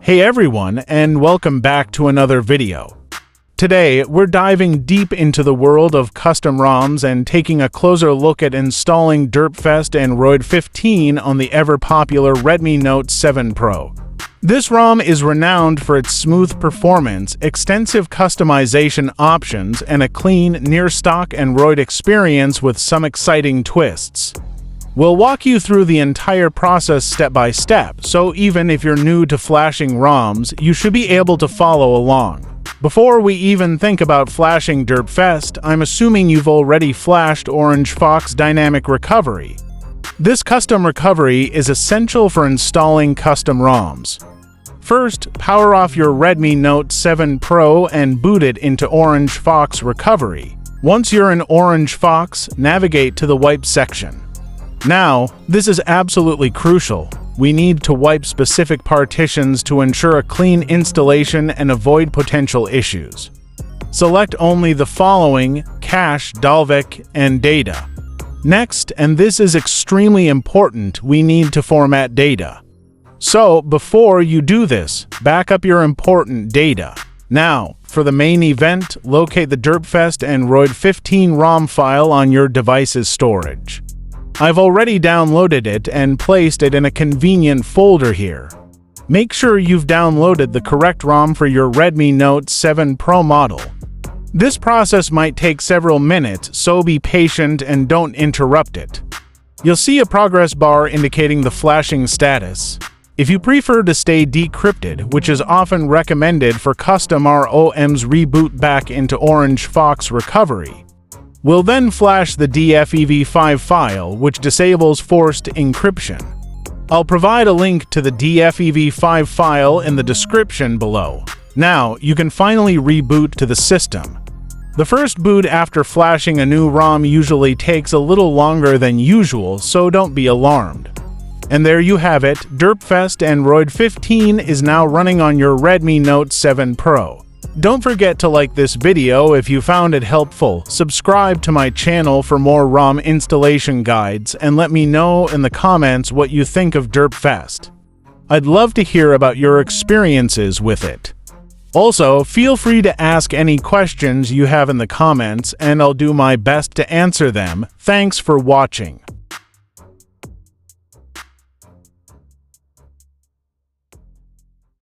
Hey everyone, and welcome back to another video. Today, we're diving deep into the world of custom ROMs and taking a closer look at installing DerpFest Android 15 on the ever-popular Redmi Note 7 Pro. This ROM is renowned for its smooth performance, extensive customization options, and a clean, near-stock Android experience with some exciting twists. We'll walk you through the entire process step by step, so even if you're new to flashing ROMs, you should be able to follow along. Before we even think about flashing DerpFest, I'm assuming you've already flashed Orange Fox Dynamic Recovery. This custom recovery is essential for installing custom ROMs. First, power off your Redmi Note 7 Pro and boot it into Orange Fox Recovery. Once you're in Orange Fox, navigate to the Wipe section. Now, this is absolutely crucial. We need to wipe specific partitions to ensure a clean installation and avoid potential issues. Select only the following: cache, Dalvik, and data. Next, and this is extremely important, we need to format data. So, before you do this, back up your important data. Now, for the main event, locate the DerpFest Android 15 ROM file on your device's storage. I've already downloaded it and placed it in a convenient folder here. Make sure you've downloaded the correct ROM for your Redmi Note 7 Pro model. This process might take several minutes, so be patient and don't interrupt it. You'll see a progress bar indicating the flashing status. If you prefer to stay decrypted, which is often recommended for custom ROMs, reboot back into Orange Fox Recovery. We'll then flash the DFEV5 file, which disables forced encryption. I'll provide a link to the DFEV5 file in the description below. Now, you can finally reboot to the system. The first boot after flashing a new ROM usually takes a little longer than usual, so don't be alarmed. And there you have it, DerpFest Android 15 is now running on your Redmi Note 7 Pro. Don't forget to like this video if you found it helpful, subscribe to my channel for more ROM installation guides, and let me know in the comments what you think of DerpFest. I'd love to hear about your experiences with it. Also, feel free to ask any questions you have in the comments, and I'll do my best to answer them. Thanks for watching.